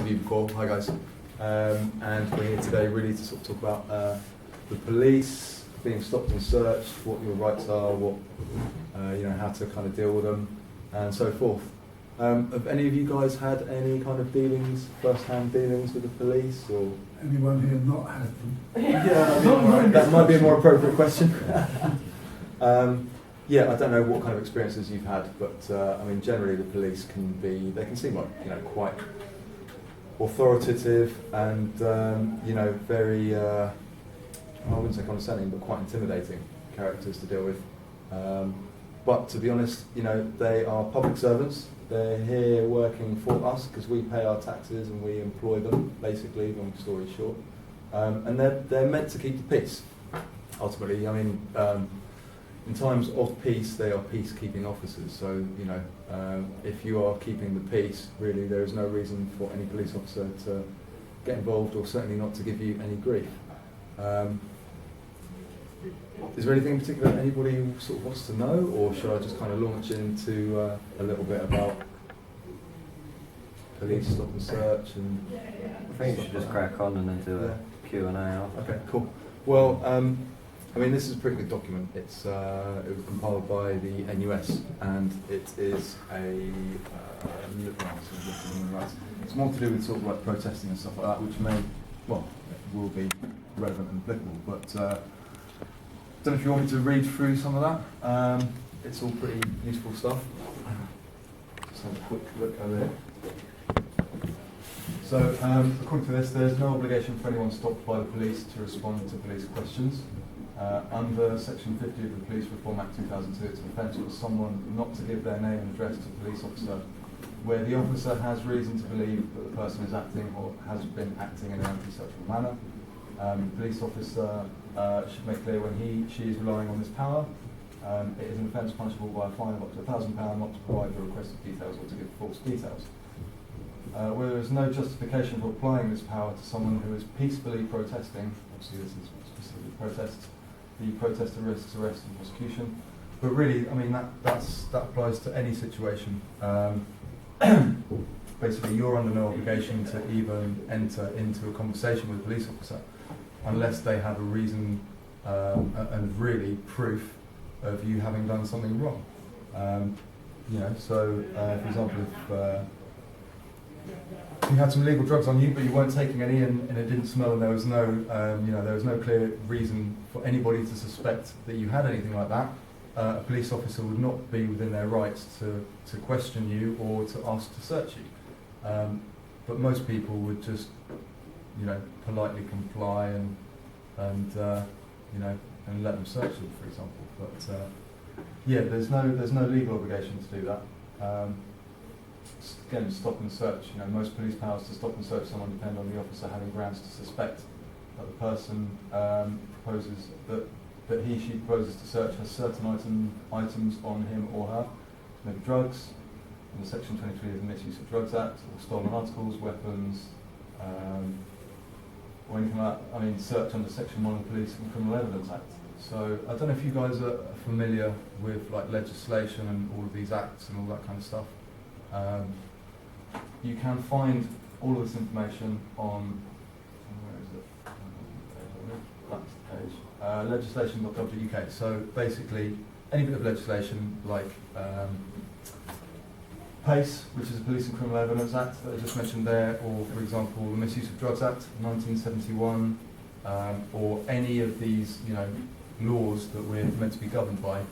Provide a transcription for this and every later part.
interview before. Hi guys. And we're here today really to sort of talk about the police, being stopped and searched, what your rights are, what how to kind of deal with them, and so forth. Have any of you guys had any kind of dealings, first-hand dealings with the police, or anyone here not had them? Yeah, that might be a more appropriate question. Yeah, I don't know what kind of experiences you've had, but I mean, generally the police they can seem like quite authoritative and very I wouldn't say condescending, but quite intimidating characters to deal with. But to be honest, they are public servants. They're here working for us because we pay our taxes and we employ them, basically, long story short. And they're meant to keep the peace, ultimately. I mean, in times of peace, they are peacekeeping officers. So, if you are keeping the peace, really, there is no reason for any police officer to get involved, or certainly not to give you any grief. Is there anything in particular that anybody sort of wants to know, or should I just kind of launch into a little bit about police stop and search? And I think you should just crack on and then do a Q&A after. Okay, cool. Well, I mean, this is a pretty good document. It was compiled by the NUS, and it is it's more to do with sort of like protesting and stuff like that, which will be relevant and applicable. But I don't know if you want me to read through some of that. It's all pretty useful stuff. Just have a quick look over here. So, according to this, there's no obligation for anyone stopped by the police to respond to police questions. Under Section 50 of the Police Reform Act 2002, it's an offence for someone not to give their name and address to a police officer where the officer has reason to believe that the person is acting or has been acting in an antisocial manner. The police officer should make clear when she is relying on this power. It is an offence punishable by a fine of up to £1,000 not to provide the requested details or to give false details. Where there is no justification for applying this power to someone who is peacefully protesting, obviously this is specific protests, the protester risks arrest and prosecution. But really, I mean, that applies to any situation. Basically, you're under no obligation to even enter into a conversation with a police officer unless they have a reason and really proof of you having done something wrong. For example, if you had some illegal drugs on you, but you weren't taking any, and it didn't smell, and there was no clear reason for anybody to suspect that you had anything like that, a police officer would not be within their rights to question you or to ask to search you. But most people would just, politely comply and let them search them, for example. But there's no legal obligation to do that. Again, stop and search. Most police powers to stop and search someone depend on the officer having grounds to suspect that the person she proposes to search has certain items on him or her, maybe drugs, under Section 23 of the Misuse of Drugs Act, or stolen articles, weapons, or anything like that. I mean, search under Section 1 of the Police and Criminal Evidence Act. So I don't know if you guys are familiar with like legislation and all of these acts and all that kind of stuff. You can find all of this information on, where is it? That's the page. Legislation.gov.uk. So basically, any bit of legislation like PACE, which is the Police and Criminal Evidence Act that I just mentioned there, or for example, the Misuse of Drugs Act 1971, or any of these, laws that we're meant to be governed by,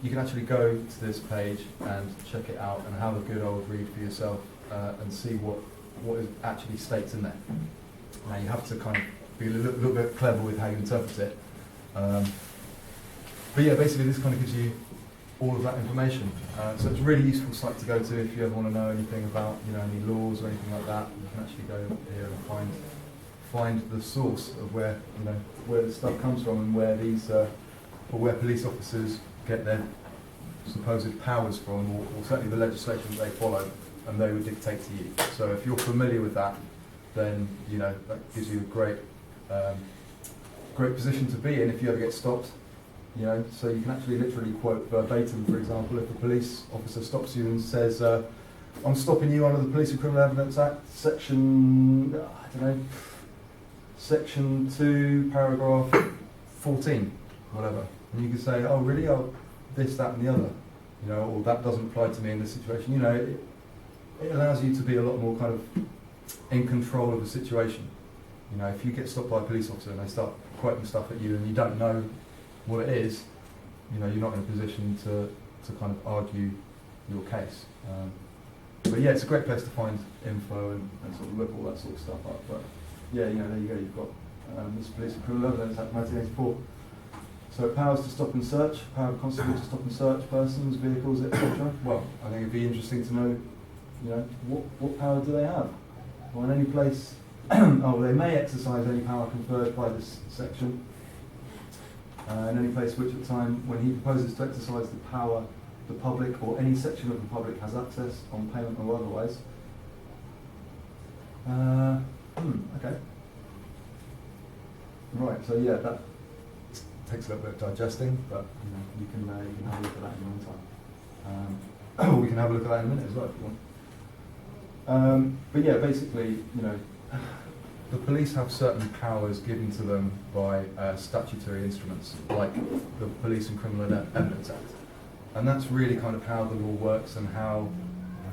you can actually go to this page and check it out and have a good old read for yourself and see what it actually states in there. Now you have to kind of be a little bit clever with how you interpret it. But yeah, basically this kind of gives you all of that information. So it's a really useful site to go to if you ever want to know anything about any laws or anything like that. You can actually go here and find the source of where this stuff comes from and where where police officers get their supposed powers from, or certainly the legislation that they follow, and they would dictate to you. So if you're familiar with that, then that gives you a great position to be in if you ever get stopped. So you can actually literally quote verbatim, for example, if a police officer stops you and says, I'm stopping you under the Police and Criminal Evidence Act, section, I don't know, section 2, paragraph 14, whatever. And you can say, oh really, oh, this, that and the other, you know, or that doesn't apply to me in this situation. You know, it allows you to be a lot more kind of in control of the situation. You know, if you get stopped by a police officer and they start quoting stuff at you and you don't know what it is, you know, you're not in a position to kind of argue your case. But yeah, it's a great place to find info and sort of look all that sort of stuff up. But yeah, you know, there you go, you've got this Police and Criminal Evidence Act 1984. So powers to stop and search, power of constable to stop and search persons, vehicles, etc. Well, I think it'd be interesting to know, you know, what power do they have? Well, in any place, oh, they may exercise any power conferred by this section. In any place which at the time when he proposes to exercise the power, the public or any section of the public has access on payment or otherwise. Okay. Right, so yeah, that takes a little bit of digesting, but you know, you can have a look at that in your own time. We can have a look at that in a minute as well if you want. But yeah, basically, you know, the police have certain powers given to them by statutory instruments, like the Police and Criminal Evidence Act. And that's really kind of how the law works and how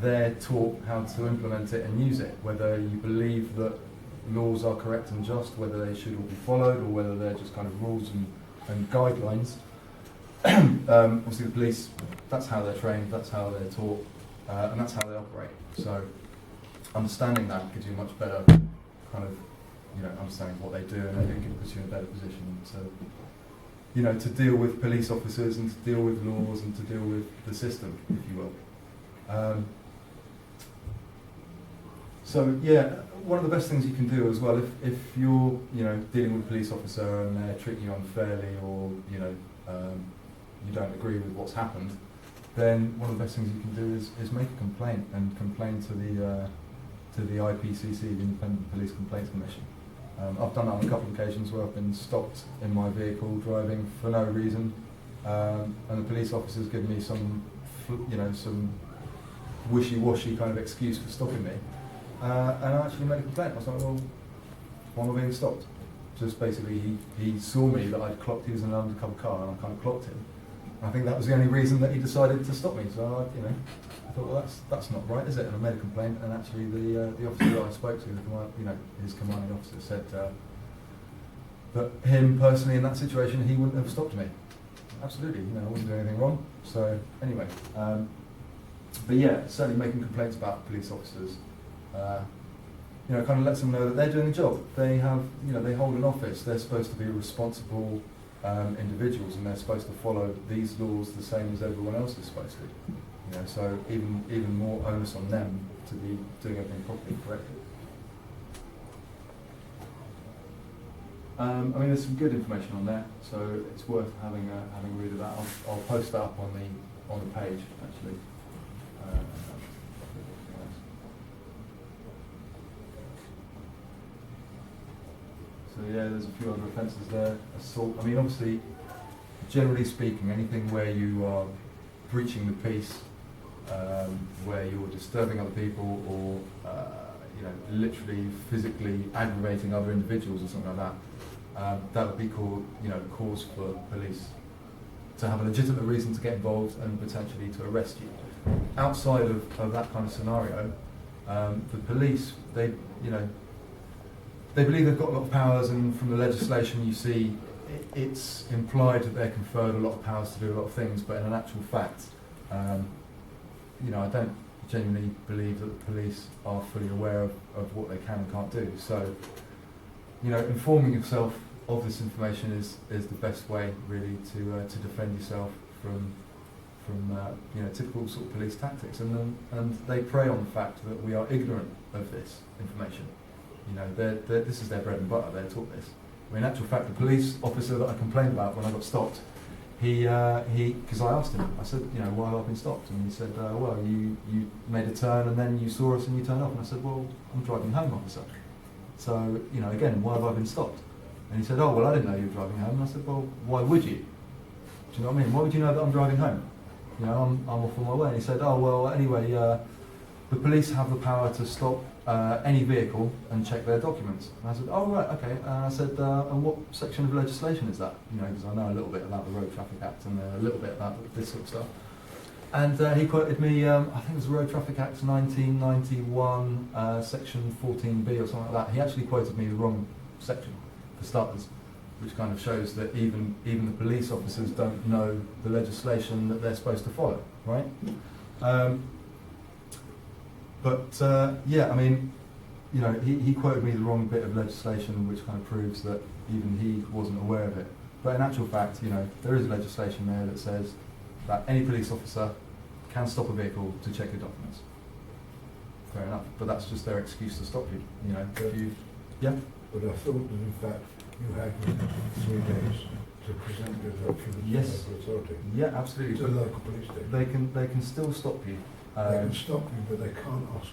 they're taught how to implement it and use it, whether you believe that laws are correct and just, whether they should all be followed, or whether they're just kind of rules and guidelines. Obviously the police, that's how they're trained, that's how they're taught, and that's how they operate. So understanding that gives you a much better kind of, you know, understanding what they do, and I think it puts you in a better position to, you know, to deal with police officers and to deal with laws and to deal with the system, if you will. So yeah, one of the best things you can do as well, if you're, you know, dealing with a police officer and they're treating you unfairly, or you know, you don't agree with what's happened, then one of the best things you can do is make a complaint and complain to the IPCC, the Independent Police Complaints Commission. I've done that on a couple of occasions where I've been stopped in my vehicle driving for no reason, and the police officers give me some, you know, some wishy-washy kind of excuse for stopping me, and I actually made a complaint. I was like, well, why am I being stopped? Just basically, he saw me that I'd clocked, he was in an undercover car, and I kind of clocked him. And I think that was the only reason that he decided to stop me. So I, you know, I thought, well, that's not right, is it? And I made a complaint, and actually the officer that I spoke to, you know, his commanding officer said that him personally in that situation, he wouldn't have stopped me. Absolutely, you know, I wasn't doing anything wrong. So anyway, but yeah, certainly making complaints about police officers, you know, kind of lets them know that they're doing the job. They have, you know, they hold an office. They're supposed to be responsible individuals, and they're supposed to follow these laws the same as everyone else is supposed to. You know, so even more onus on them to be doing everything properly, correctly. I mean, there's some good information on there, so it's worth having a read of that. I'll post that up on the page actually. So yeah, there's a few other offences there. Assault. I mean, obviously, generally speaking, anything where you are breaching the peace, where you're disturbing other people, or you know, literally physically aggravating other individuals or something like that, that would be called, you know, cause for police to have a legitimate reason to get involved and potentially to arrest you. Outside of that kind of scenario, the police, they, you know, they believe they've got a lot of powers, and from the legislation you see, it's implied that they're conferred a lot of powers to do a lot of things, but in actual fact, you know, I don't genuinely believe that the police are fully aware of what they can and can't do. So, you know, informing yourself of this information is the best way, really, to defend yourself from you know, typical sort of police tactics, and they prey on the fact that we are ignorant of this information. You know, this is their bread and butter. They're taught this. I mean, in actual fact, the police officer that I complained about when I got stopped, he, because I asked him, I said, you know, why have I been stopped? And he said, well, you made a turn and then you saw us and you turned off. And I said, well, I'm driving home, officer. So, you know, again, why have I been stopped? And he said, oh, well, I didn't know you were driving home. And I said, well, why would you? Do you know what I mean? Why would you know that I'm driving home? You know, I'm off on my way. And he said, oh, well, anyway, the police have the power to stop any vehicle and check their documents. And I said, oh right, okay. And I said, and what section of legislation is that? You know, because I know a little bit about the Road Traffic Act and a little bit about this sort of stuff. And he quoted me, I think it was the Road Traffic Act 1991, section 14B or something like that. He actually quoted me the wrong section, for starters, which kind of shows that even the police officers don't know the legislation that they're supposed to follow, right? Yeah, I mean, you know, he quoted me the wrong bit of legislation, which kind of proves that even he wasn't aware of it. But in actual fact, you know, there is legislation there that says that any police officer can stop a vehicle to check your documents. Fair enough, but that's just their excuse to stop you. You know, if you, yeah. But I thought that in fact you had 3 days to present your documents Yes. to the local authority. Yeah, absolutely. To the local police station. They can still stop you. They can stop you, but they can't ask.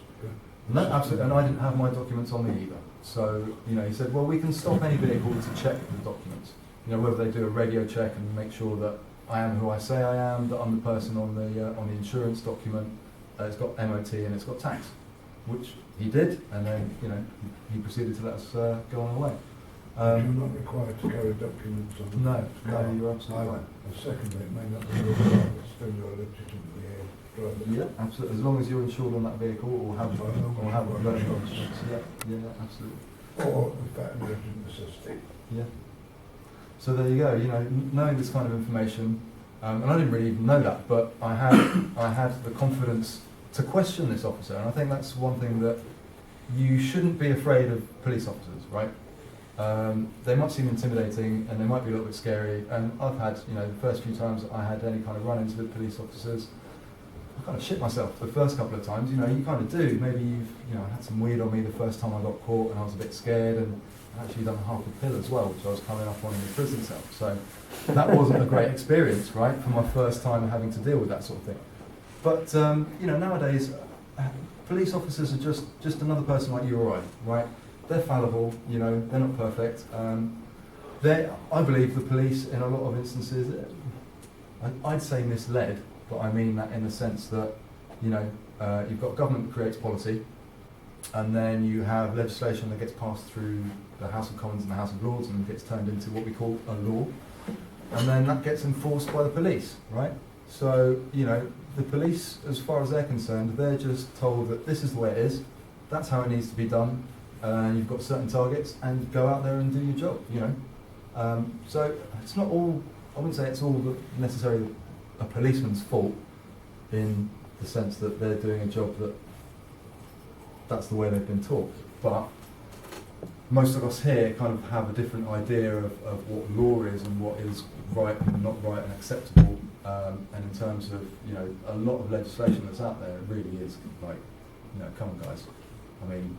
No, absolutely, and I didn't have my documents on me either. So, you know, he said, well, we can stop any vehicle to check the documents. You know, whether they do a radio check and make sure that I am who I say I am, that I'm the person on the insurance document, it's got MOT and it's got tax, which he did, and then, you know, he proceeded to let us go on our way. You're not required to carry documents on. No, you're absolutely right. And secondly, it may not be your car, but still you're legitimately driver. Yeah, absolutely. As long as you're insured on that vehicle or have running insurance. Yeah, absolutely. Or in fact, emergent necessity. Yeah. So there you go. You know, knowing this kind of information, and I didn't really even know that, but I had the confidence to question this officer, and I think that's one thing that you shouldn't be afraid of police officers, right? They might seem intimidating and they might be a little bit scary, and I've had, you know, the first few times I had any kind of run-ins with police officers, I kind of shit myself the first couple of times. You know, you kind of do. Maybe I had some weed on me the first time I got caught and I was a bit scared, and I'd actually done half a pill as well, which I was coming up on in the prison cell. So that wasn't a great experience, right, for my first time having to deal with that sort of thing. But, you know, nowadays, police officers are just another person like you or I, right? They're fallible, you know, they're not perfect. I believe the police, in a lot of instances, I'd say misled, but I mean that in the sense that, you know, you've got government that creates policy, and then you have legislation that gets passed through the House of Commons and the House of Lords and gets turned into what we call a law, and then that gets enforced by the police, right? So, you know, the police, as far as they're concerned, they're just told that this is the way it is, that's how it needs to be done, and you've got certain targets, and go out there and do your job, you know. So it's not all, I wouldn't say it's all necessarily a policeman's fault, in the sense that they're doing a job that's the way they've been taught. But most of us here kind of have a different idea of what law is and what is right and not right and acceptable. And in terms of, you know, a lot of legislation that's out there, it really is like, you know, come on guys. I mean,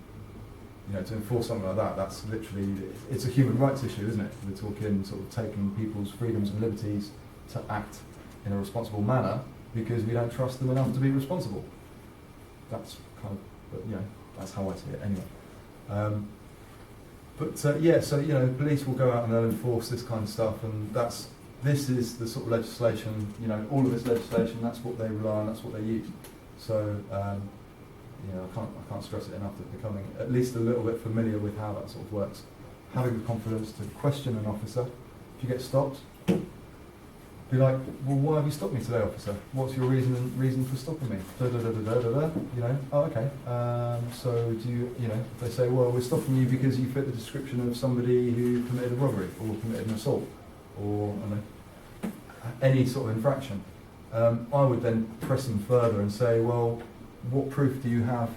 you know, to enforce something like that, that's literally, it's a human rights issue, isn't it? We're talking sort of taking people's freedoms and liberties to act in a responsible manner because we don't trust them enough to be responsible. That's kind of, but, you know, that's how I see it anyway. Yeah, so, you know, police will go out and they'll enforce this kind of stuff, and this is the sort of legislation, you know, all of this legislation, that's what they rely on, that's what they use. So, you know, I can't stress it enough that becoming at least a little bit familiar with how that sort of works. Having the confidence to question an officer. If you get stopped, be like, well, why have you stopped me today, officer? What's your reason for stopping me? Da da da da da da da. You know, oh, okay. So do you know, they say, well, we're stopping you because you fit the description of somebody who committed a robbery or committed an assault or, I don't know, any sort of infraction. I would then press them further and say, well, what proof do you have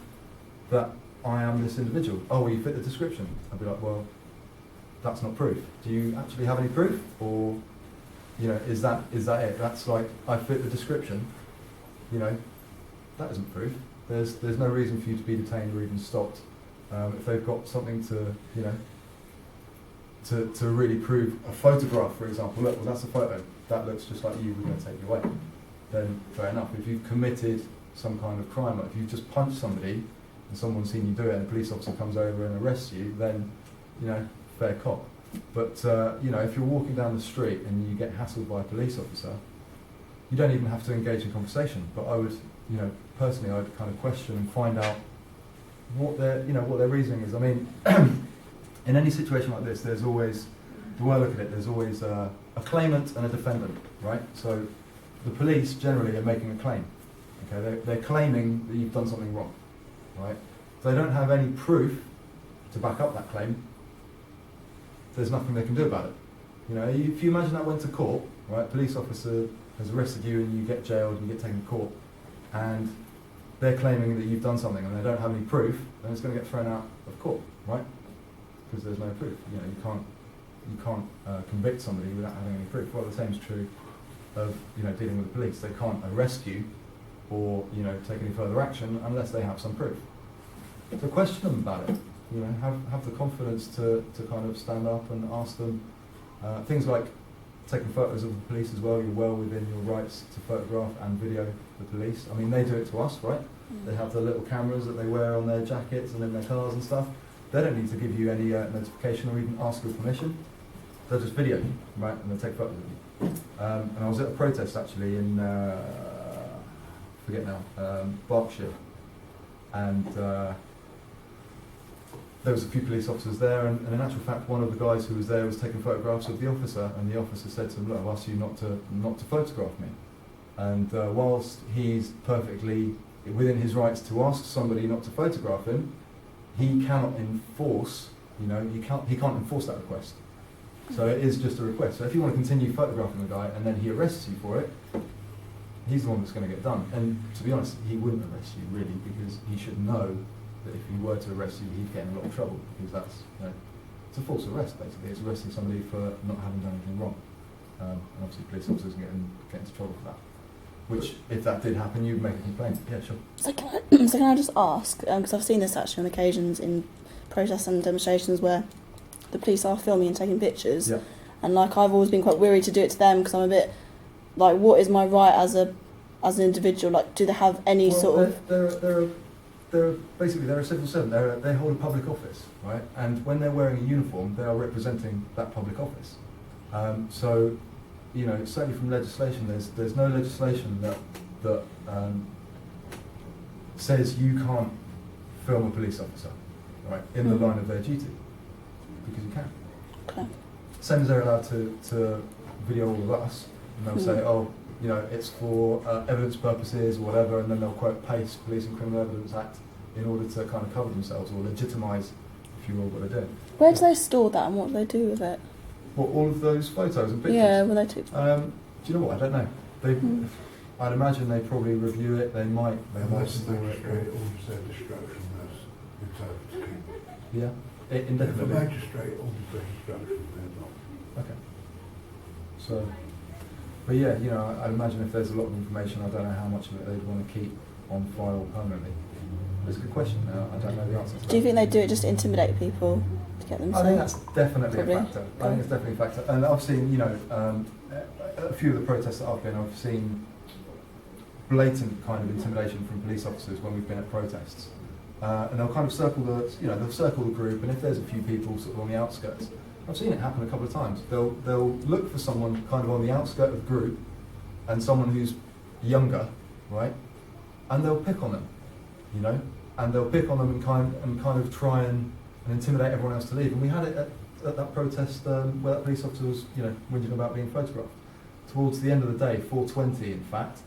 that I am this individual? Oh, well, you fit the description. I'd be like, well, that's not proof. Do you actually have any proof? Or, you know, is that it? That's like, I fit the description. You know, that isn't proof. There's no reason for you to be detained or even stopped. If they've got something to, you know, to really prove a photograph, for example, look, well, that's a photo. That looks just like you, we're going to take you away. Then fair enough. If you've committed some kind of crime, like if you've just punched somebody and someone's seen you do it and a police officer comes over and arrests you, then, you know, fair cop. But, you know, if you're walking down the street and you get hassled by a police officer, you don't even have to engage in conversation. But I would, you know, personally I'd kind of question and find out what their reasoning is. I mean, in any situation like this, there's always, the way I look at it, there's always a claimant and a defendant, right? So the police generally are making a claim. Okay, they're claiming that you've done something wrong, right? If they don't have any proof to back up that claim, there's nothing they can do about it. You know, if you imagine that went to court, right? Police officer has arrested you and you get jailed and you get taken to court, and they're claiming that you've done something and they don't have any proof, then it's going to get thrown out of court, right? Because there's no proof. You know, you can't convict somebody without having any proof. Well, the same is true of, you know, dealing with the police. They can't arrest you or, you know, take any further action unless they have some proof. So question them about it. You know, have the confidence to kind of stand up and ask them things like taking photos of the police as well. You're well within your rights to photograph and video the police. I mean, they do it to us, right? They have the little cameras that they wear on their jackets and in their cars and stuff. They don't need to give you any notification or even ask your permission. They'll just video you, right? And they'll take photos of you. And I was at a protest actually in, forget now, Berkshire. And there was a few police officers there, and in actual fact, one of the guys who was there was taking photographs of the officer, and the officer said to him, "Look, I've asked you not to photograph me." And whilst he's perfectly within his rights to ask somebody not to photograph him, he cannot enforce. You know, he can't enforce that request. So it is just a request. So if you want to continue photographing the guy and then he arrests you for it, he's the one that's going to get done. And to be honest, he wouldn't arrest you really, because he should know that if he were to arrest you, he'd get in a lot of trouble, because that's, you know, it's a false arrest basically. It's arresting somebody for not having done anything wrong. And obviously police officers get into trouble for that. Which, if that did happen, you'd make a complaint. Yeah, sure. So can I just ask, because I've seen this actually on occasions in protests and demonstrations where the police are filming and taking pictures, Yeah. and like I've always been quite weary to do it to them, because I'm a bit like, what is my right as an individual? Like, do they have any They're basically a civil servant. They hold a public office, right? And when they're wearing a uniform, they are representing that public office. So, you know, certainly from legislation, there's no legislation that says you can't film a police officer, right, in the line of their duty, because you can. Okay. Same as they're allowed to video all of us, and they'll say, oh, you know, it's for evidence purposes or whatever, and then they'll quote PACE, Police and Criminal Evidence Act, in order to kind of cover themselves or legitimise, if you will, what they're doing. Where do they store that, and what do they do with it? What, all of those photos and pictures? Yeah, well, they take. Do you know what? I don't know. I'd imagine they probably review it. They might store it. Magistrate orders their destruction, that's entitled to keep it. Yeah, If a indefinitely. magistrate orders their destruction, they're not. Okay. So, but yeah, you know, I'd imagine if there's a lot of information, I don't know how much of it they'd want to keep on file permanently. It's a good question. I don't know the answer to that. Do you think they do it just to intimidate people, to get them? I think that's definitely Probably. a factor. I think it's definitely a factor. And I've seen, you know, a few of the protests that I've been, I've seen blatant kind of intimidation from police officers when we've been at protests. And they'll kind of circle the group, and if there's a few people sort of on the outskirts, I've seen it happen a couple of times. They'll look for someone kind of on the outskirt of the group, and someone who's younger, right? And they'll pick on them, you know, and they'll pick on them and kind of try and intimidate everyone else to leave. And we had it at that protest where that police officer was, you know, whinging about being photographed. Towards the end of the day, 4:20 in fact,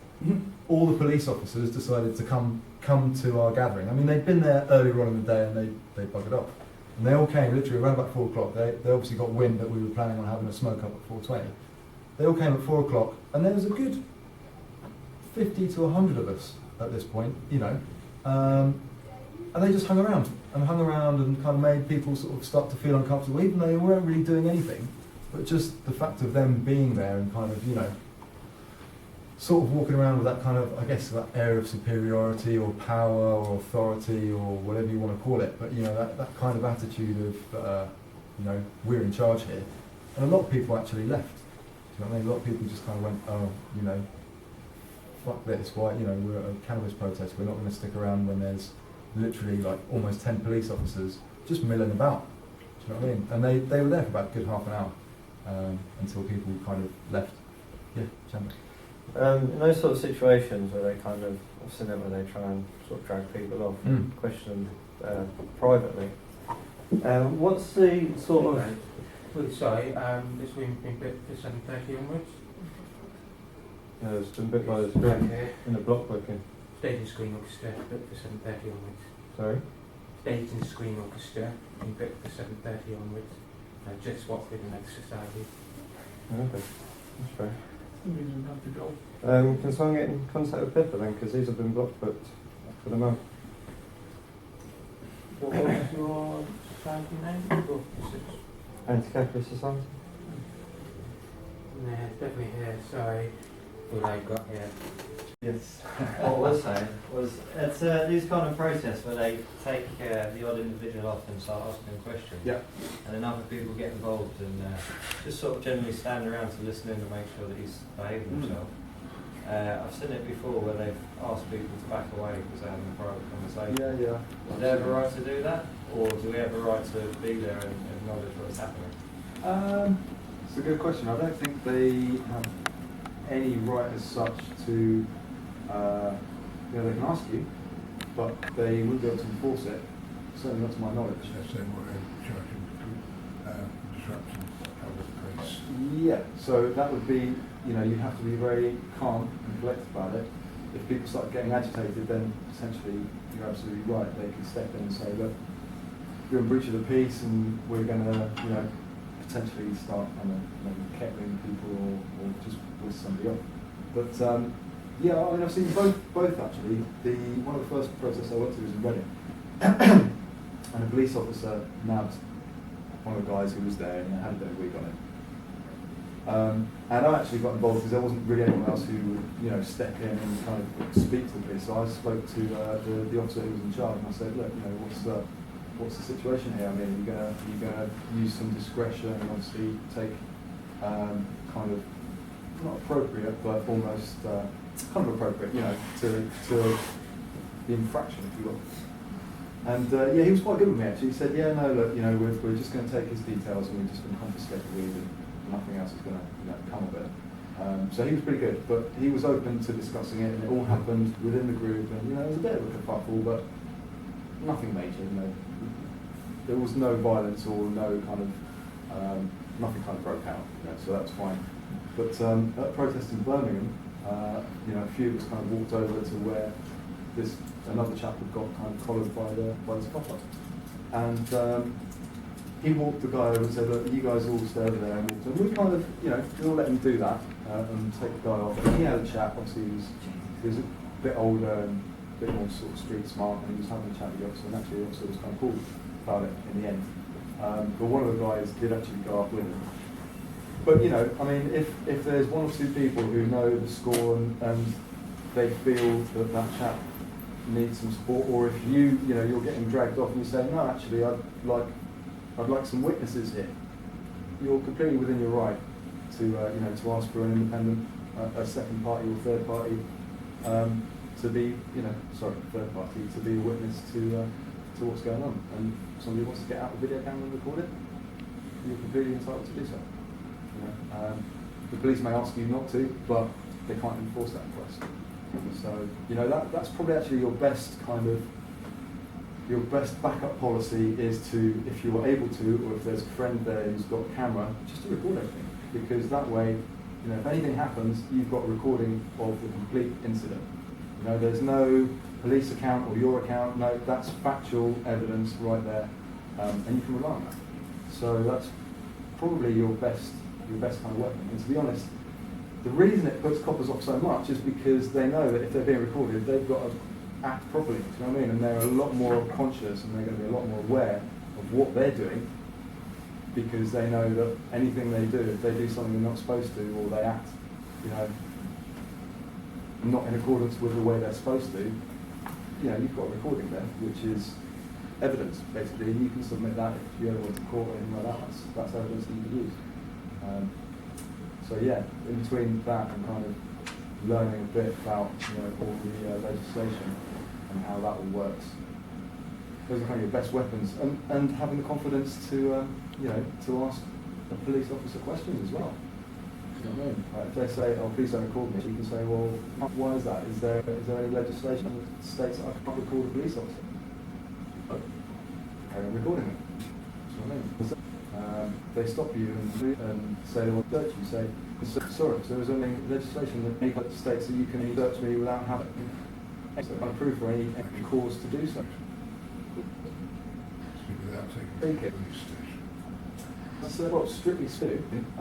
all the police officers decided to come to our gathering. I mean, they'd been there earlier on in the day and they buggered off. And they all came literally around about 4 o'clock. They obviously got wind that we were planning on having a smoke up at 4:20. They all came at 4 o'clock, and there was a good 50 to 100 of us at this point, you know. And they just hung around and kind of made people sort of start to feel uncomfortable, even though they weren't really doing anything. But just the fact of them being there and kind of, you know, sort of walking around with that kind of, I guess, that air of superiority or power or authority or whatever you want to call it. But, you know, that kind of attitude of, you know, we're in charge here. And a lot of people actually left. Do you know what I mean? A lot of people just kind of went, oh, you know, fuck this. Why, you know, we're at a cannabis protest. We're not going to stick around when there's literally like almost 10 police officers just milling about. Do you know what I mean? And they were there for about a good half an hour until people kind of left. Yeah, Chandler. In those sort of situations where they kind of I've seen it where they try and sort of drag people off Mm. and question them privately. What's the sort of... Sorry, this room's been built for 7:30 onwards. it's been bit by the Right screen here, in the block booking. Stage and Screen Orchestra, built for 7:30 onwards. Sorry? Stage and Screen Orchestra, been built for 7:30 onwards. Just what's within the society. Okay, that's fair. Reason not to go. Can someone get in contact with Pippa then, because these have been block booked for the month. What was your society name? Oh, Anti-Capitalist Society? no, it's definitely here. Sorry, what I got here. Yes. What I was saying was, it's these kind of protests where they take the odd individual off and start asking questions. Yeah. And then other people get involved and just sort of generally stand around to listen in and make sure that he's behaving himself. I've seen it before where they've asked people to back away because they're having a private conversation. Yeah. Do they have a right to do that? Or do we have a right to be there and acknowledge what's happening? It's a good question. I don't think they have any right as such to, they can ask you, but they wouldn't be able to enforce it. Certainly not to my knowledge. Let's say what they're charging disruption of the police. Yeah, so that would be, you have to be very calm and collected about it. If people start getting agitated, then potentially you're absolutely right. They can step in and say, look, you're in breach of the peace and we're going to, potentially start maybe kettling people or just whisk somebody off. But I've seen both actually. One of the first protests I went to was in Reading, and a police officer nabbed one of the guys who was there and had a bit of a wig on it. And I actually got involved because there wasn't really anyone else who would, step in and kind of speak to the police. So I spoke to the officer who was in charge, and I said, look, what's the situation here? I mean, you're gonna use some discretion and obviously take kind of not appropriate, but almost kind of appropriate, to the infraction, if you will. And he was quite good with me actually. He said, yeah, no, look, we're just going to take his details and we're just going to confiscate the weed and nothing else is going to come of it. So he was pretty good, but he was open to discussing it, and it all happened within the group, and there was a bit of a kerfuffle, but nothing major. There was no violence or no kind of nothing kind of broke out. So that's fine. But at a protest in Birmingham, a few of us kind of walked over to where another chap had got kind of collared by the spotlight, and he walked the guy over and said, look, you guys all stay over there. And we kind of, we all let him do that and take the guy off. And he had a chat. Obviously, he was a bit older and a bit more sort of street smart, and he was having a chat with the officer. And actually, the officer was kind of cool about it in the end. But one of the guys did actually go up with him. But if there's one or two people who know the score and they feel that chap needs some support, or if you're getting dragged off and you say, no, actually, I'd like some witnesses here. You're completely within your right to ask for an independent, a second party or third party, to be, third party to be a witness to what's going on. And if somebody wants to get out the video camera and record it, you're completely entitled to do so. The police may ask you not to, but they can't enforce that request. So that's probably actually your best backup policy is to, if you were able to, or if there's a friend there who's got a camera, just to record everything. Because that way, if anything happens, you've got a recording of the complete incident. There's no police account or your account. No, that's factual evidence right there, and you can rely on that. So that's probably your best kind of weapon. And to be honest, the reason it puts coppers off so much is because they know that if they're being recorded, they've got to act properly. Do you know what I mean? And they're a lot more conscious, and they're going to be a lot more aware of what they're doing, because they know that anything they do, if they do something they're not supposed to, or they act, not in accordance with the way they're supposed to, you've got a recording there, which is evidence, basically, and you can submit that if you ever went to court or anything like that. That's evidence that you can use. In between that and kind of learning a bit about all the legislation and how that all works, those are kind of your best weapons, and having the confidence to to ask a police officer questions as well. You know what I mean? If they say, oh, please don't record me, you can say, well, why is that? Is there any legislation that states that I can't record a police officer? Carry on recording them. You know what I mean? They stop you and say they want to search you. Say, sorry, so there's only legislation that states that you can search me without having proof or any cause to do so. Without taking it to the police station. That's what strictly speaking. I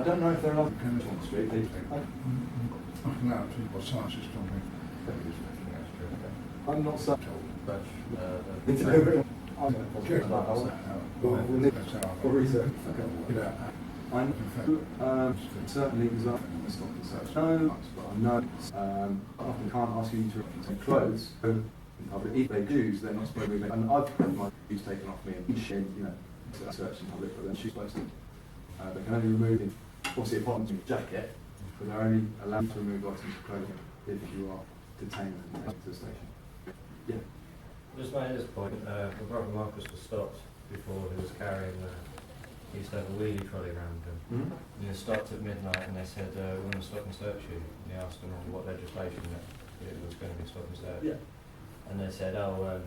don't know if there are other criminals on the street. I can now tell you what science is telling me. I'm not so Told. but Check that out. That's how I research. Okay. I know, certainly example stop and search. No, but I know often can't ask you to take clothes in public. If they do, they're not supposed to be. And I've had my shoes taken off me and search in public, but then shoes supposed to. They can only remove, obviously, apart from your jacket, but they're only allowed to remove items of clothing if you are detained and taken to the station. Yeah. Just made this point, my brother Marcus was stopped before he was carrying, he used to have a wheelie trolley around him. Mm-hmm. And he was stopped at midnight and they said, we want to stop and search you. And he asked them what legislation that it was going to be stop and search. Yeah. And they said, oh,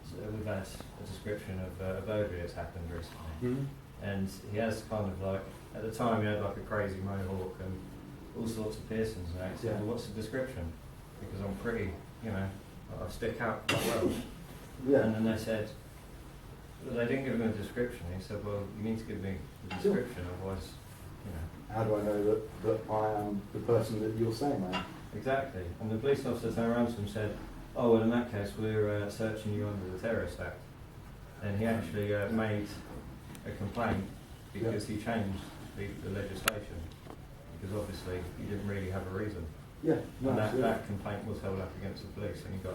so we've had a description of a burglary that's happened recently. Mm-hmm. And he has kind of like, at the time he had like a crazy mohawk and all sorts of piercings and that. He said, well, what's the description? Because I'm pretty, you know, I stick out quite well. Yeah. And then they said, well, they didn't give him a description. He said, well, you need to give me the description, otherwise, you know. How do I know that I am the person that you're saying I am? Exactly. And the police officer turned around to him and said, oh, well, in that case, we're searching you under the Terrorist Act. And he actually made a complaint because he changed the legislation. Because obviously he didn't really have a reason. Yeah, no, And absolutely. that complaint was held up against the police, and he got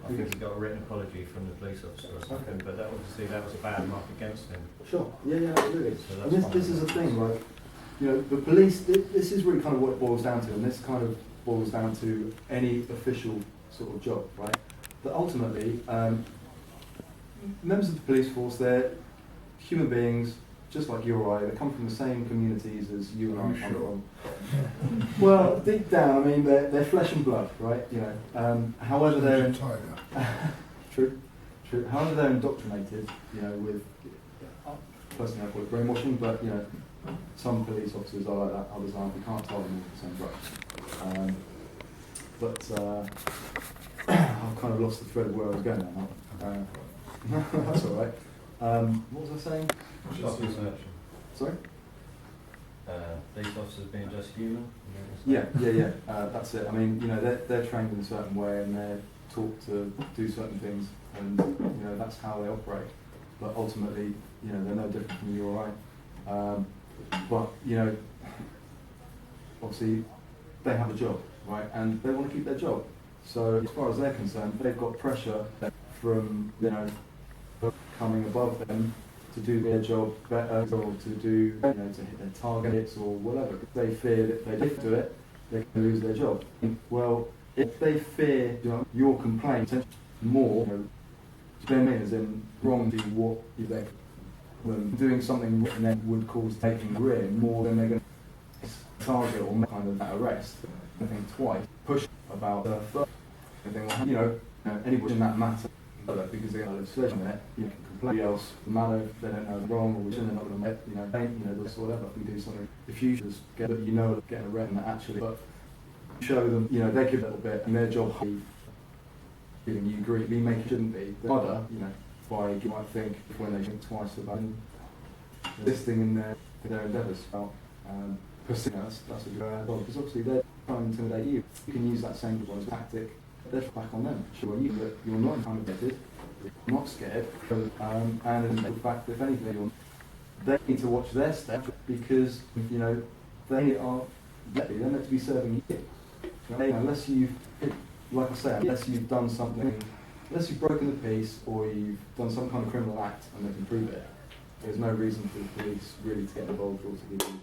I think he got a written apology from the police officer or something. Okay. But that obviously that was a bad mark against him. Sure. Yeah, absolutely. So And that's this fine. is a thing, like, you know, the police, this is really kind of what it boils down to, and this kind of boils down to any official sort of job, right? That ultimately, members of the police force, they're human beings, just like you or I. They come from the same communities as you and I come from. Well, deep down, I mean, they're flesh and blood, right? You know, however they're true. However they're indoctrinated, you know, with personally I call it brainwashing, but you know, some police officers are like that, others aren't. You can't tell them all the same brush. I've kind of lost the thread of where I was going now. That's all right. What was I saying? Stop and search. Sorry? Police officers being just human. Yeah. That's it. I mean, you know, they're trained in a certain way and they're taught to do certain things, and you know that's how they operate. But ultimately, you know, they're no different from you or I. But you know, obviously, they have a job, right? And they want to keep their job. So as far as they're concerned, they've got pressure from, you know, coming above them to do their job better, or to do, you know, to hit their targets or whatever. If they fear that if they don't do it, they can lose their job. Well, if they fear, you know, your complaint more, you know, do you know what I mean? As in wrong to what they're doing something and then would cause taking the rear more than they're going to target or make kind of that arrest. I think twice push about the first. I think, well, you know, anybody in that matter, because they got legislation there, you can complain else the matter if they don't know it's wrong or we shouldn't, they're not going to make, you know, this or whatever. If we do something, if you just get that, you know, getting a rep and that actually, but show them, you know, they give a little bit and their job giving you grief, we make it shouldn't be. The other, you know, by you might think when they think twice about listing in their endeavours about pursuing us, that's a good idea. Because obviously they're trying to intimidate you. You can use that same tactic, they're back on them. Sure, you're not intimidated, you're not scared, and in fact, if anything, they need to watch their step because, you know, they're meant to be serving you. Unless you've, like I say, unless you've done something, unless you've broken the peace or you've done some kind of criminal act and they can prove it, there's no reason for the police really to get involved or to give you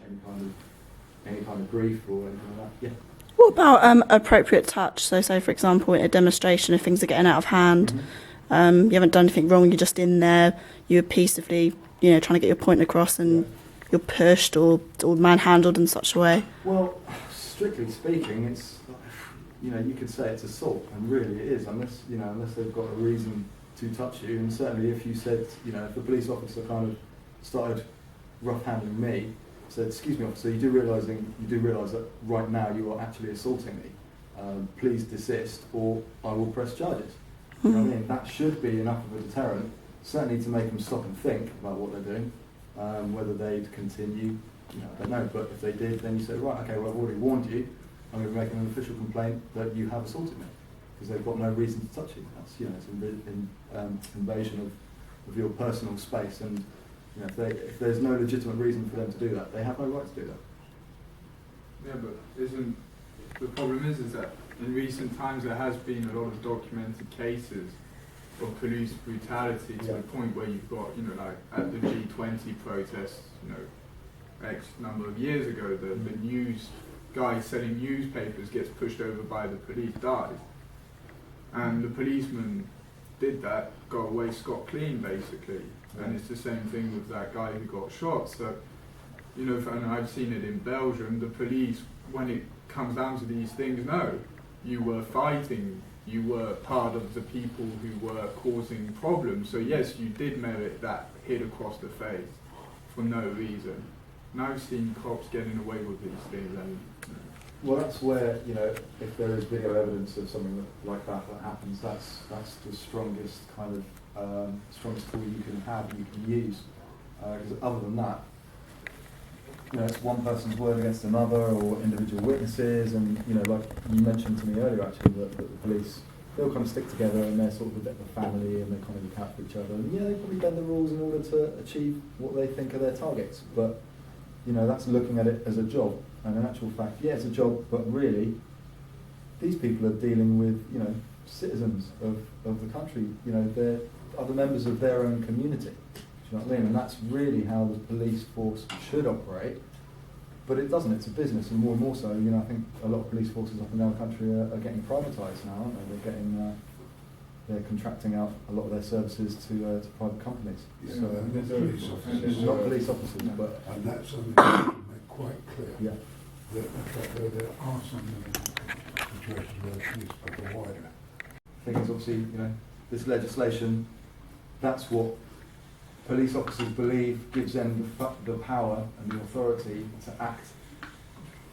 any kind of grief or anything like that. Yeah. What about appropriate touch? So, say for example, in a demonstration, if things are getting out of hand, you haven't done anything wrong, you're just in there, you're peaceably, you know, trying to get your point across, and you're pushed or manhandled in such a way? Well, strictly speaking, it's, you know, you could say it's assault, and really it is, unless they've got a reason to touch you. And certainly if you said, you know, if the police officer kind of started rough-handling me, said, "Excuse me, officer, you do realise that right now you are actually assaulting me. Please desist, or I will press charges." You know what I mean? That should be enough of a deterrent, certainly to make them stop and think about what they're doing. Whether they'd continue, you know, I don't know. But if they did, then you say, right, okay, well, I've already warned you. I'm going to make an official complaint that you have assaulted me, because they've got no reason to touch you. That's, you know, it's invasion of your personal space, and you know, if there's no legitimate reason for them to do that, they have no right to do that. Yeah, but isn't the problem is that in recent times there has been a lot of documented cases of police brutality to the point where you've got, you know, like at the G20 protests, you know, X number of years ago, the news guy selling newspapers gets pushed over by the police, dies. And the policeman did that, got away scot-clean basically. And it's the same thing with that guy who got shot. So, you know, and I've seen it in Belgium, the police, when it comes down to these things, no, you were fighting, you were part of the people who were causing problems. So yes, you did merit that hit across the face for no reason. And I've seen cops getting away with these things. And well, that's where, you know, if there is video evidence of something like that happens, that's the strongest kind of strongest tool you can have, you can use. Because other than that, you know, it's one person's word against another, or individual witnesses, and you know, like you mentioned to me earlier, actually, that the police, they all kind of stick together, and they're sort of a bit of a family, and they kind of look out for each other. And yeah, they probably bend the rules in order to achieve what they think are their targets. But you know, that's looking at it as a job. And in actual fact, yeah, it's a job, but really, these people are dealing with, you know, citizens of the country. You know, they're other members of their own community. Do you know what I mean? And that's really how the police force should operate. But it doesn't. It's a business, and more so, you know, I think a lot of police forces up and down the country are getting privatised now, aren't they? They're getting, they're contracting out a lot of their services to private companies. Yeah, so and the police officers, not police officers, no, but and that's something that should make quite clear. yeah. That in fact there are some situations where the police are wider. The thing is, obviously, you know, this legislation, that's what police officers believe gives them the power and the authority to act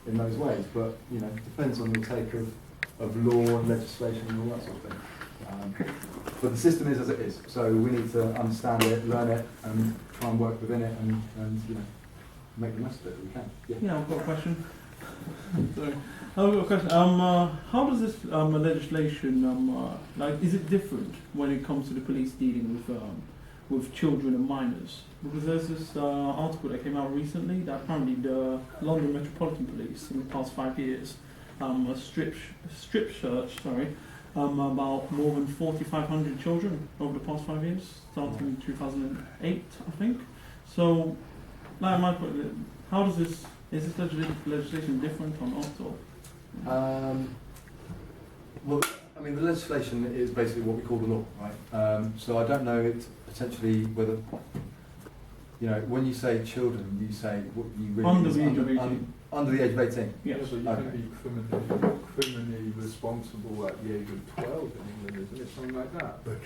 in those ways. But, you know, it depends on your take of law and legislation and all that sort of thing. But the system is as it is, so we need to understand it, learn it, and try and work within it, and you know, make the most of it if we can. Yeah, I've got a question. Sorry. I've got a question. How does this legislation, like, is it different when it comes to the police dealing with children and minors? Because there's this article that came out recently that apparently the London Metropolitan Police in the past 5 years, a strip search, about more than 4,500 children over the past 5 years, starting in 2008, I think. So, like, my question, how does this? Is this legislation different or not? Or? Well, I mean, the legislation is basically what we call the law, right? So I don't know potentially whether, you know, when you say children, you say what you really Under the age of 18. Under the age of 18. Yeah. so you Okay. can be criminally responsible at the age of 12 in England, isn't it? Something like that. But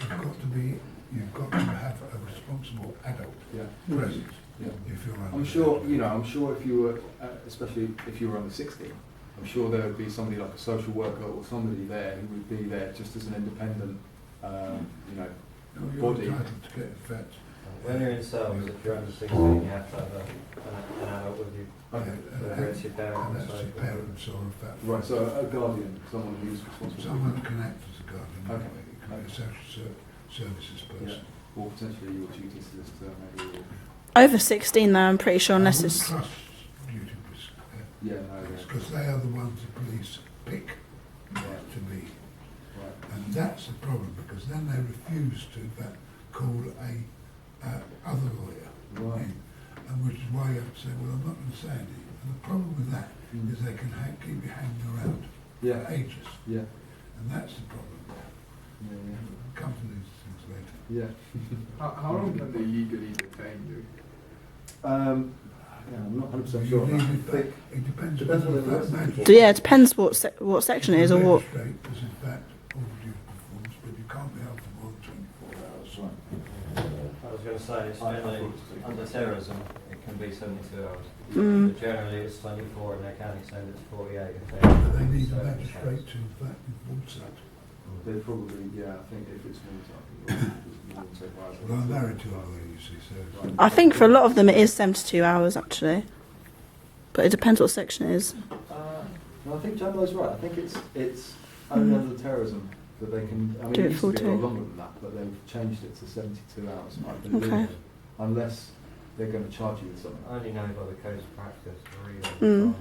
you've got to have a responsible adult Yeah. present Yeah. if you're under. I'm sure, you know, I'm sure if you were, especially if you were under 16, I'm sure there would be somebody like a social worker or somebody there who would be there just as an independent, you know, No, you're body. entitled to get in fact. when you're in cells, if you're under 16, you have to have an adult with you. Okay. Whether it's your And parents that's or your parents or in fact. Right, so a guardian, someone who's responsible. Someone who can act as a guardian. Okay. It can be a social services person. Yeah. Or potentially your duty solicitor, maybe. Or, Over 16 though, I'm pretty sure, unless I wouldn't it's... trust duty yeah, no, yeah. because they are the ones the police pick Right. to be. Right. And that's the problem, because then they refuse to call a other lawyer Right. in, and which is why you have to say, well, I'm not going to say anything. And the problem with that Mm. is they can keep you hanging around Yeah. for ages, Yeah. and that's the problem. Yeah. We'll come to these things later. Yeah. How long can they legally detain you? Yeah, I'm not 100% You sure. leave I it back. think It depends Depends on what the they're fact listening magistrate. for. So yeah, it depends what section it is or what. The magistrate is in fact ordered you performance, but you can't be held for more than 24 hours. I was going to say, it's generally under terrorism, it can be 72 hours. Mm. But generally it's 24 and they can extend it to 48 if they... But they need a magistrate to in fact enforce that. they probably, I think if it's more than 24 hours. Well, I'm married to her, you see, so... I think for a lot of them it is 72 hours actually, but it depends what section it is. No, I think Jamlo's right. I think it's only under the terrorism that they can. I mean, Do it it used to be a lot 14. longer than that, but they've changed it to 72 hours. I believe, Okay. unless they're going to charge you with something. I only know by the code's practice, really. Mm.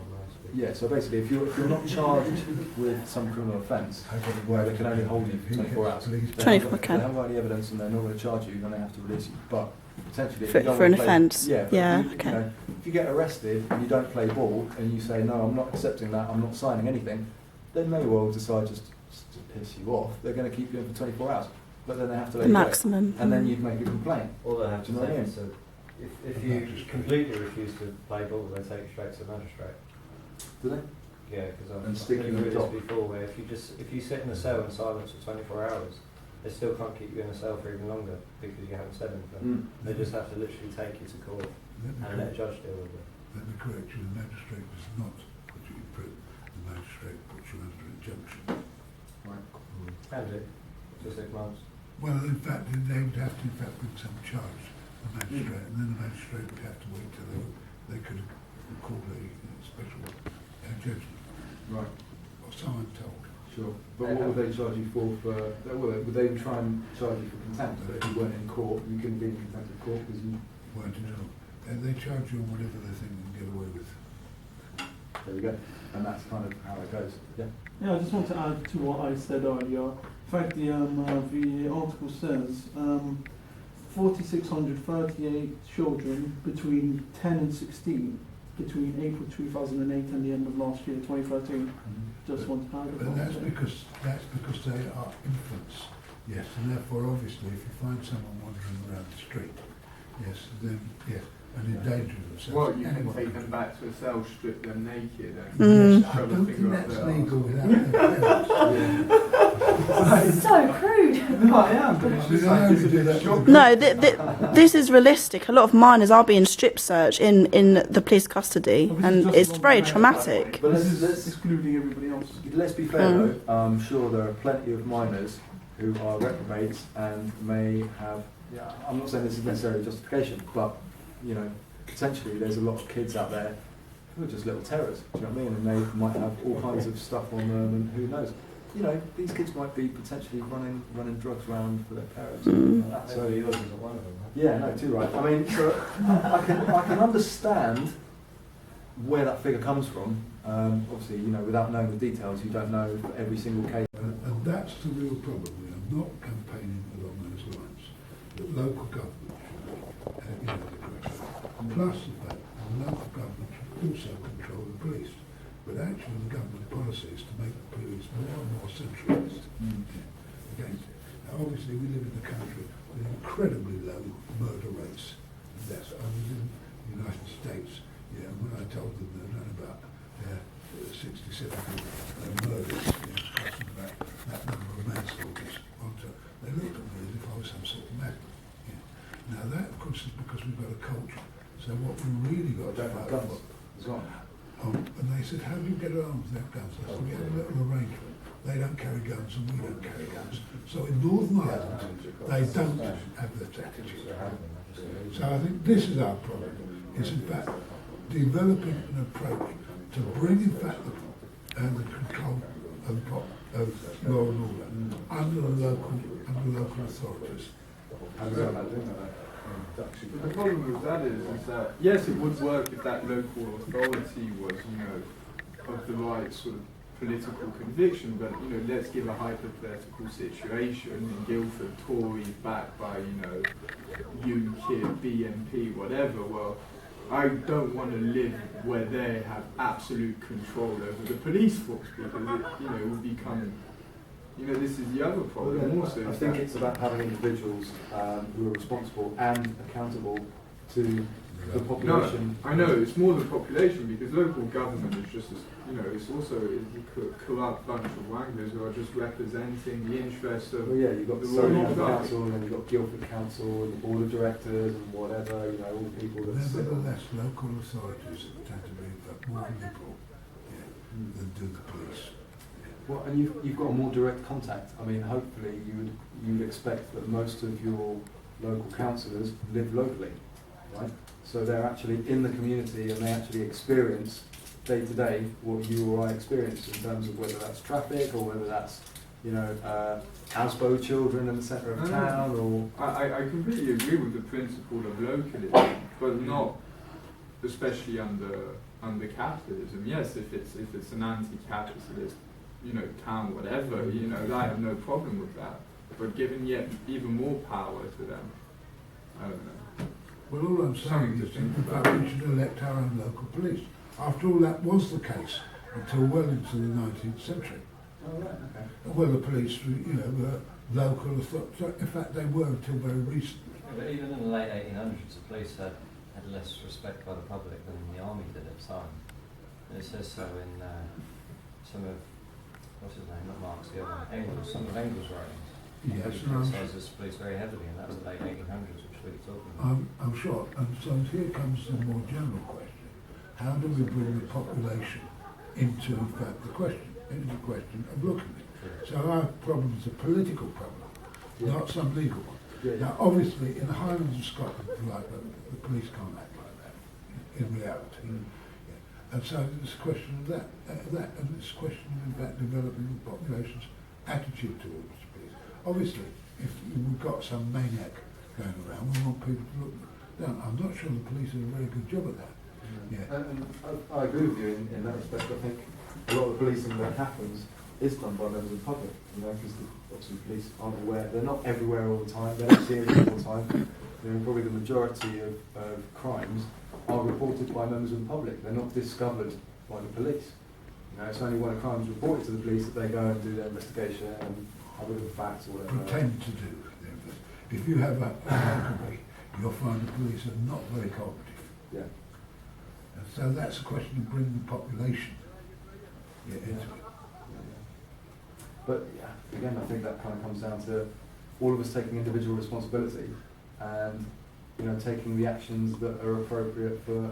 Yeah. So basically, if you're not charged with some criminal offence where they can only hold you for 24 hours, they 24, haven't okay. they haven't got any evidence and they're not going to charge you, then they have to release you. But potentially, if For- you don't for an wanna play- offence? Yeah. but Yeah, if you, okay. You know, if you get arrested and you don't play ball and you say no, I'm not accepting that, I'm not signing anything, they may well decide just to piss you off. They're going to keep you in for 24 hours, but then they have to let The you go. maximum. And then you'd make a complaint. All they have Do to you know what I take mean? is if you completely refuse to play ball, they take you straight to the magistrate. Do they? Yeah, because And I've stick you been in through the this dock. before, where if you sit in a cell in silence for 24 hours, they still can't keep you in a cell for even longer because you haven't said anything. They just have to literally take you to court and let a judge deal with it. Let me correct you, the magistrate does not put you in prison. The magistrate puts you under injunction. Right. Can do, for 6 months. Well, in fact, they would have to in fact bring some charge, the magistrate, and then the magistrate would have to wait till they could record a special judgment, Right. or so I'm told. Sure. But what would they charge you for? Would they try and charge you for contempt? But if you weren't in court, you couldn't be in contempt of court because you. Weren't in court. They charge you on whatever they think they can get away with. There we go. And that's kind of how it goes. Yeah. Yeah, I just want to add to what I said earlier. In fact, the article says 4,638 children between 10 and 16 between April 2008 and the end of last year, 2013. Just want to add But that's because they are infants. Yes, and therefore obviously if you find someone wandering around the street, yes, then yes, and endanger themselves. Well, you can anyone take can them do back to a cell, strip them naked, and Mm. Yes, I don't think that's legal without their parents. So crude. No, I am, but it's I just mean, I like, it's a only do bit that shocking. No, this is realistic. A lot of minors are being strip searched in the police custody, and it's very traumatic. But This is let's excluding everybody else. let's be fair though. I'm sure there are plenty of minors who are reprobates and may have. Yeah, I'm not saying this is necessarily justification, but you know, potentially there's a lot of kids out there who are just little terrors. Do you know what I mean? And they might have all kinds of stuff on them, and who knows? You know, these kids might be potentially running drugs around for their parents. Mm. So yours isn't one of them. Huh? Yeah, no, too right. I mean, so I can understand where that figure comes from. Obviously, you know, without knowing the details, you don't know every single case. And that's the real problem. We are not campaigning along those lines. That local government should be the correction. Plus the fact that local government should also control the police. But actually the government policy is to make the police more and more centralised. Again, now obviously we live in a country with incredibly low murder rates. And that's, I was in the United States, yeah, and when I told them they around about 67 murders, plus about that number of manslaughters, they looked at me as if I was some sort of madman. Yeah. Now that, of course, is because we've got a culture. So what we really got to fight for. as well. And they said, how do you get armed without guns? I said, we have a little arrangement. They don't carry guns and we don't carry guns. So in Northern Ireland, they don't have that attitude. So I think this is our problem, is in fact developing an approach to bring in fact the control of law and order under local authorities. How does that do that? But the problem with that is that, yes, it would work if that local authority was, you know, of the right sort of political conviction, but, you know, let's give a hypothetical situation in Guildford, Tories backed by, you know, UKIP, BNP, whatever. Well, I don't want to live where they have absolute control over the police force, because it, you know, will become, you know, this is the other problem also. I think it's about having individuals who are responsible and accountable to the population. No, I know it's more than population because local government is just, it's also a corrupt bunch of wanglers who are just representing the interests of. Well, yeah, you've got the the Surrey rural United public. Council, and then you've got Guildford Council, and the board of directors, and whatever. All the people that sit. Nevertheless, local authorities tend to be more liberal than do the police. Well, and you've got a more direct contact. I mean, hopefully you'd expect that most of your local councillors live locally, right? So they're actually in the community and they actually experience day to day what you or I experience in terms of whether that's traffic or whether that's, houseboat children in the centre of town or... I completely agree with the principle of localism, but not especially under capitalism. Yes, if it's an anti-capitalist, town, whatever, I have no problem with that. But giving yet even more power to them, I don't know. Well, all I'm saying is, in fact, we should elect our own local police. After all, that was the case until well into the 19th century. Oh, right, okay. Well, the police, were local authorities. In fact, they were until very recently. Yeah, but even in the late 1800s, the police had less respect by the public than the army did at the time. And it says so in some of, what's his name, not Marx, the other one, some of Engels' writings. Yes, He and criticises the police very heavily, and that was the late 1800s, which we're talking about. I'm sure. And so here comes the more general question. How do we bring the population into, in fact, the question of looking at it? So our problem is a political problem, not some legal one. Now, obviously, in the Highlands of Scotland, the police can't act like that in reality. And so it's a question of that, and it's a question of, in fact, developing the population's attitude towards the police. Obviously, if we've got some maniac going around, we want people to look down. I'm not sure the police do a very good job at that. And I agree with you in that respect. I think a lot of the policing that happens is done by members of the public, because obviously the police aren't aware. They're not everywhere all the time. They don't see everything all the time. Probably the majority of crimes are reported by members of the public. They're not discovered by the police. It's only when a crime is reported to the police that they go and do their investigation and have a look at the facts or whatever. Pretend to do. If you have a robbery, you'll find the police are not very cooperative. Yeah. And so that's a question of bringing the population into it. But again, I think that kind of comes down to all of us taking individual responsibility and taking the actions that are appropriate for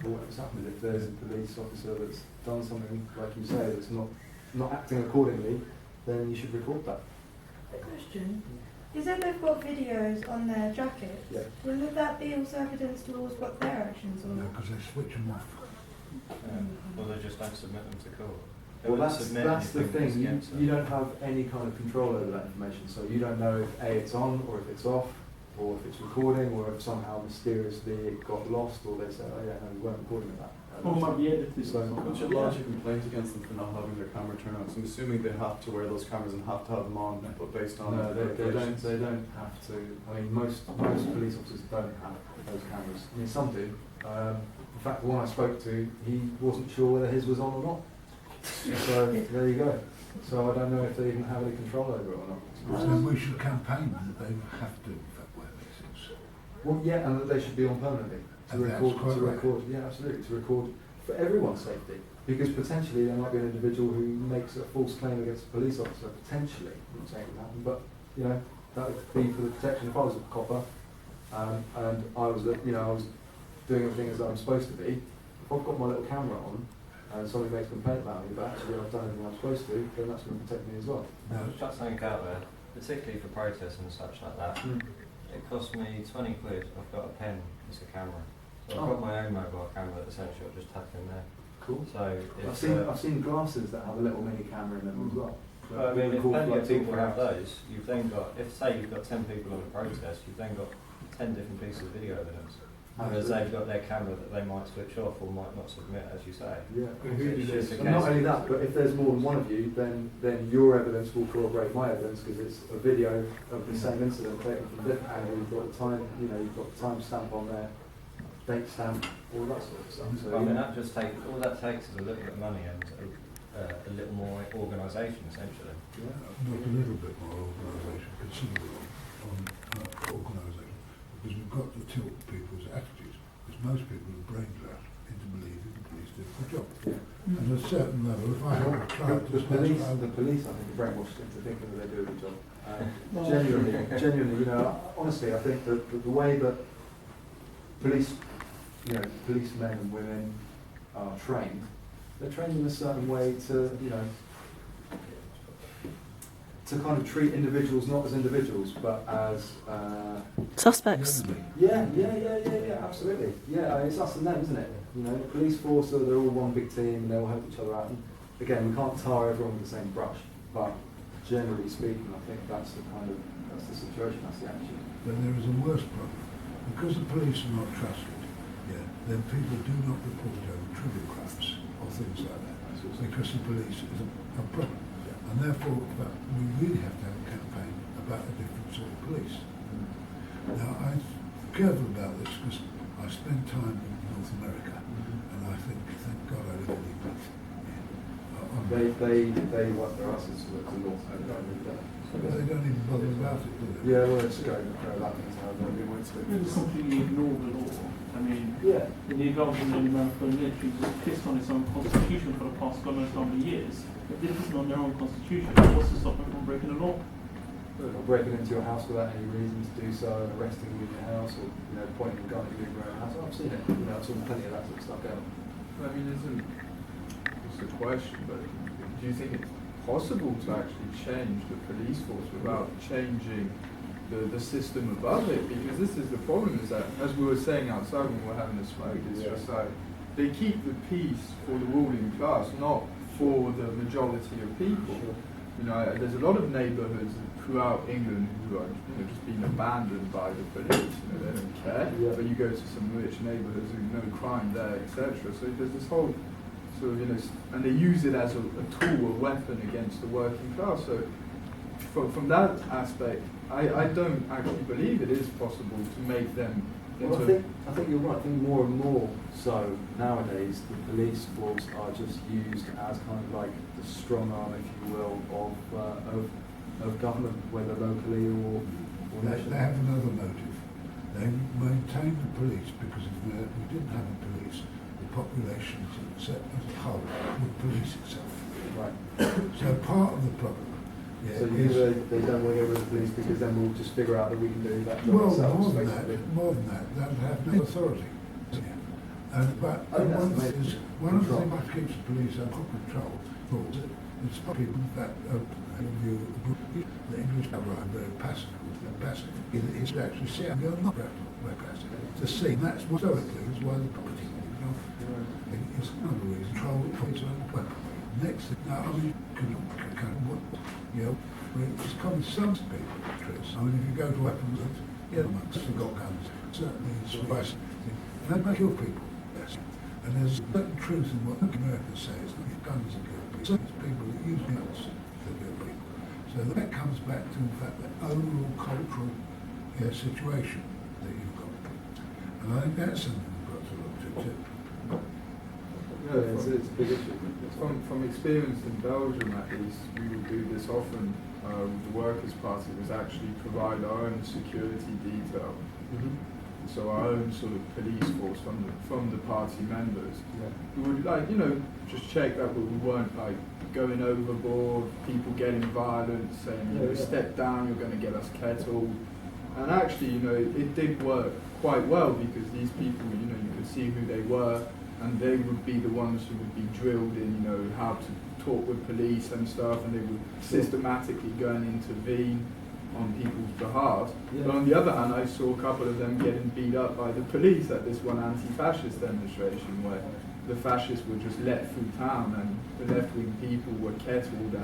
what's happened. If there's a police officer that's done something, like you say, that's not acting accordingly, then you should report that. A question. You said they've got videos on their jackets. Yeah. Would that be also evidence towards what their actions are? No, because they switch them off. Well, they just don't submit them to court. They Well, wouldn't that's submit the anything that's thing. against them. You don't have any kind of control over that information, so you don't know if it's on or if it's off, or if it's recording, or if somehow mysteriously it got lost, or they say, oh yeah, no, we weren't recording that. Or might be edited. So- What's your logic complaint against them for not having their camera turned on? So I'm assuming they have to wear those cameras and have to have them on, but based on No, they don't. regulations. They don't have to. I mean, most police officers don't have those cameras. I mean, some do. In fact, the one I spoke to, he wasn't sure whether his was on or not. So there you go. So I don't know if they even have any control over it or not. So we should campaign that they have to, in fact, wear these things. Well, yeah, and that they should be on permanently to And that's record. quite To right. record, yeah, absolutely, to record for everyone's safety. Because potentially there might be an individual who makes a false claim against a police officer. Potentially, I'm not saying it would happen, but that would be for the protection. If I was a copper, and I was, I was doing everything as I'm supposed to be. If I've got my little camera on, and somebody makes a complaint about me, but actually I've done everything I'm supposed to, then that's going to protect me as well. I'll chuck something out there, particularly for protests and such like that. It cost me 20 quid. I've got a pen as a camera. So I've got my own mobile camera that essentially I'll just tuck in there. Cool. So it's, I've seen glasses that have a little mini camera in them as well. I mean, if Cool, plenty like of people talk have about- those, you've then got, if say you've got 10 people on a protest, you've then got 10 different pieces of video evidence. Whereas they've got their camera that they might switch off or might not submit, as you say. Yeah. It's just a And case not only of- that, but if there's more than one of you, then your evidence will corroborate my evidence because it's a video of the same incident taken from different angles. You've got the time, you've got the time stamp on there, date stamp, all that sort of stuff. So I mean, that just takes, all that takes is a little bit of money and a little more organisation, essentially. yeah. Not a little bit more organisation, considerable on organisation, because we've got to tilt people's attitudes, as most people are brainless into believing the police do a good job. At a certain level, if I have a client The who's police, I the police, I think, are brainwashed into thinking that they do a good job. Well- Genuinely, you know, honestly, I think that the way that police, you know, policemen and women are trained, they're trained in a certain way to, you know, to kind of treat individuals not as individuals, but as Suspects. yeah, absolutely. Yeah, it's us and them, isn't it? You know, the police force, they're all one big team and they all help each other out. And again, we can't tar everyone with the same brush, but generally speaking, I think that's the situation, that's the action. But there is a worse problem. Because the police are not trusted, then people do not report over trivial crimes or things like that. Because the police is a problem. And therefore, we really have to have a campaign about a different sort of police. Now, I'm careful about this because I spend time in North America, and I think, thank God I live in England. They work their asses to North America. But they don't even bother about it, do they? Yeah, well, it's going that means how they won't speak. They just completely ignore the law. I mean, Yeah. the government in America literally just pissed on its own constitution for the past God knows how many years. If they're pissing on their own constitution, what's to stop them from breaking the law? Breaking into your house without any reason to do so, arresting you in your house, or pointing a gun at you in your own house. I've seen it. I've seen plenty of that sort of stuff going on. I mean, it's a question, but do you think it's possible to actually change the police force without changing the system above it? Because this is the problem, is that, as we were saying outside when we were having a smoke, it's just like, they keep the peace for the ruling class, not for the majority of people. You know, there's a lot of neighbourhoods throughout England who are just being abandoned by the police. They don't care. Yeah. But you go to some rich neighbourhoods with no crime there, etc. So there's this whole sort of, and they use it as a tool, a weapon against the working class. So from that aspect, I don't actually believe it is possible to make them Well, I think you're right. I think more and more so nowadays, the police force are just used as kind of like the strong arm, if you will, of government, whether locally or They nationally. have another motive. They maintain the police because if we didn't have a police, the population as a whole would police itself. Right. So part of the problem So you think they don't want to get rid of the police because then we'll just figure out that we can do that job well, ourselves, more than basically. that, they'll have no authority. But I think that's one the is, main one of the control. things that keeps the police under control is people that view the English are very passive. Passive. It's to actually see and go not very passive. To see, that's what historically is why the property. It's another reason. Control its own weapon. Next thing, now, I mean, it's common sense people, Chris. I mean, if you go to weapons, amongst the got guns, certainly it's spicy. And they kill people, yes. And there's certain truth in what America says, that guns are kill people. Some people that use guns to kill people. So that comes back to, in fact, the overall cultural situation that you've got. And I think that's something we've got to look to too. Yeah, It's a big issue. From experience in Belgium, at least, we would do this often. The Workers' Party was actually provide our own security detail, so our own sort of police force from the party members. Yeah. We would just check that we weren't going overboard, people getting violent, saying step down, you're going to get us kettled. And actually, it did work quite well because these people, you could see who they were. And they would be the ones who would be drilled in, how to talk with police and stuff, and they would systematically go and intervene on people's behalf. Yeah. But on the other hand, I saw a couple of them getting beat up by the police at this one anti-fascist demonstration where the fascists were just let through town and the left-wing people were kettled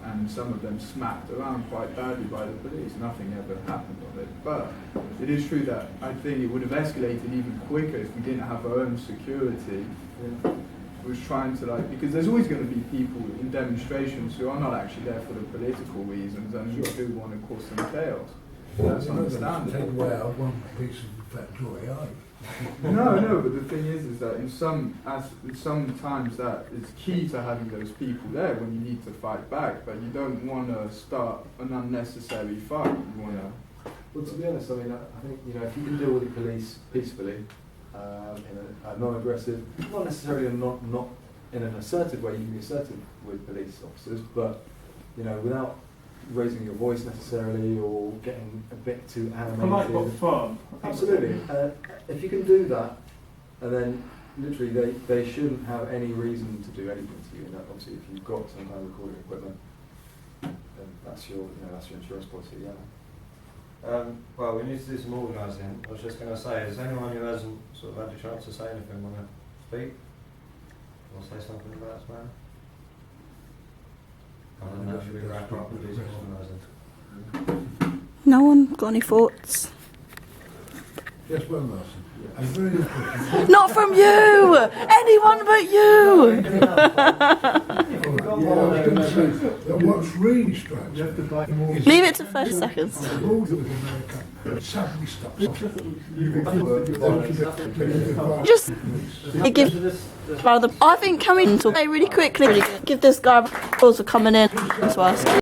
and some of them smacked around quite badly by the police. Nothing ever happened of it. But it is true that I think it would have escalated even quicker if we didn't have our own security. Yeah. We was trying to because there's always going to be people in demonstrations who are not actually there for the political reasons and who do want to cause some chaos. That's understandable. Take away our one piece of that joy, are you? No, but the thing is that sometimes that is key to having those people there when you need to fight back, but you don't want to start an unnecessary fight. You want to. Well, to be honest, I mean, I think if you can deal with the police peacefully, in a non-aggressive, not necessarily not in an assertive way. You can be assertive with police officers, but without raising your voice necessarily or getting a bit too animated. Polite but firm. Absolutely. If you can do that, and then literally they shouldn't have any reason to do anything to you. And that, obviously, if you've got some kind of recording equipment, then that's your insurance policy. Yeah. Well, we need to do some organising. I was just going to say, is anyone who hasn't sort of had a chance to say anything want to speak or say something about this matter? And then should we wrap up and do some organising? No one got any thoughts? Just one last thing. A very important. Not from you! Anyone but you! What's really strange is Leave it to 30 seconds. the border with America suddenly stops. Just give. I think, can we talk really quickly? Give this guy applause for coming in to us.